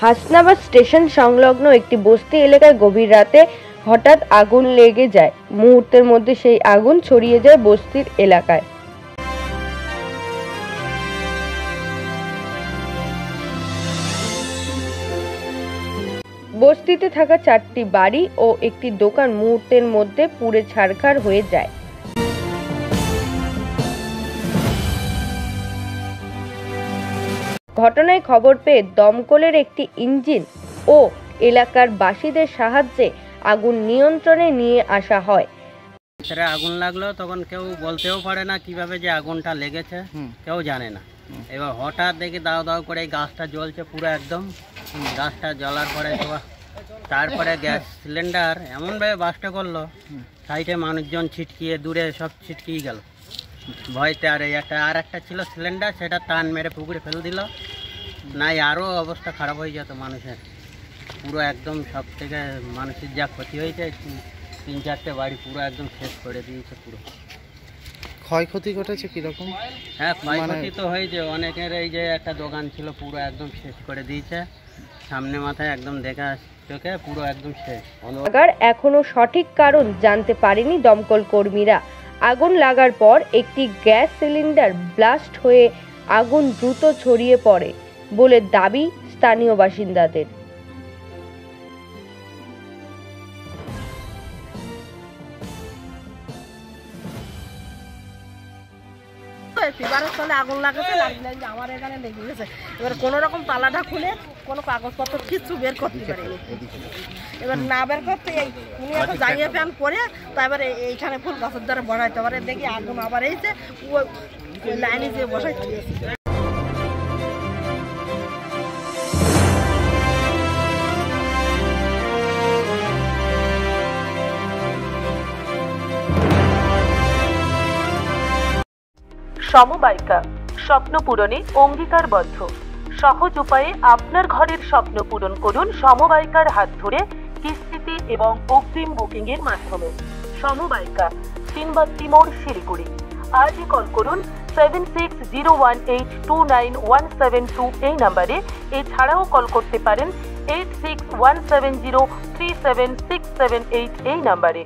Hasnabad station সংলগ্ন একটি বস্তি এলাকায় গভীর রাতে হঠাৎ আগুন লেগে যায়। মুহূর্তের মধ্যে সেই আগুন ছড়িয়ে যায় বস্তির এলাকায়। বস্তিতে থাকা 4টি বাড়ি ও একটি দোকান মুহূর্তের মধ্যে পুড়ে ছারখার হয়ে যায়। ঘটনায় খবর পেয়ে দমকলের একটি ইঞ্জিন ও এলাকার বাসীদের সাহায্যে আগুন নিয়ন্ত্রণে নিয়ে আসা হয়। আগুন লাগলো তখন কেউ বলতেও পারে না কিভাবে যে আগুনটা লেগেছে, কেউ জানে না। এবার হঠাৎ দেখি দাও দাও করে গাছটা জ্বলছে পুরো একদম। গাছটা জ্বলার পরে তারপরে গ্যাস সিলিন্ডার এমনভাবে বাস্ট করলো, সাইডে মানুষজন ছিটকিয়ে দূরে সব ছিটকিয়ে গেল ভয়তে। আর একটা ছিল সিলিন্ডার, সেটা টান মেরে পুকুরে ফেলে দিল, নাই আরও অবস্থা খারাপ হয়ে যেত মানুষের। পুরো একদম সব থেকে মানুষের যা ক্ষতি হয়েছে, 3-4টে বাড়ি পুরো একদম শেষ করে দিয়েছে। পুরো ক্ষয়ক্ষতি ঘটেছে কিরকম? হ্যাঁ, ক্ষয়ক্ষতি তো হয়েছে অনেকের। এই যে একটা দোকান ছিল পুরো একদম শেষ করে দিয়েছে, সামনে মাথায় একদম দেখা চোখে পুরো একদম শেষ। এখনো সঠিক কারণ জানতে পারেনি দমকল কর্মীরা। আগুন লাগার পর একটি গ্যাস সিলিন্ডার ব্লাস্ট হয়ে আগুন দ্রুত ছড়িয়ে পড়ে বলে দাবি স্থানীয় বাসিন্দাদের। আগুন লাগাতে লাগলেন যে আমার এখানে লেগে গেছে। এবার কোনো রকম তালাটা খুলে কোনো কাগজপত্র কিছু বের করতে পারেনি। এবার না বের করতে উনি এখন জাইয়ে ফ্যান করে তারপরে এইখানে ফুল গাছের দ্বারা বসাইতে পারে। দেখি আগুন আবার এইছে ওই লাইনে যেয়ে বসাইতে গেছে। সমবায়িকা, স্বপ্ন পূরণে অঙ্গীকারবদ্ধ। সহজ উপায়ে আপনার ঘরের স্বপ্ন পূরণ করুন সমবায়িকার হাত ধরে, কিস্তিতে এবং অগ্রিম বুকিং এর মাধ্যমে। সমবায়িকা, সিনবাত্তি মোড়, শিলিগুড়ি। আজই কল করুন 7601829172 এই নাম্বারে। এছাড়াও কল করতে পারেন 8617037678 এই নাম্বারে।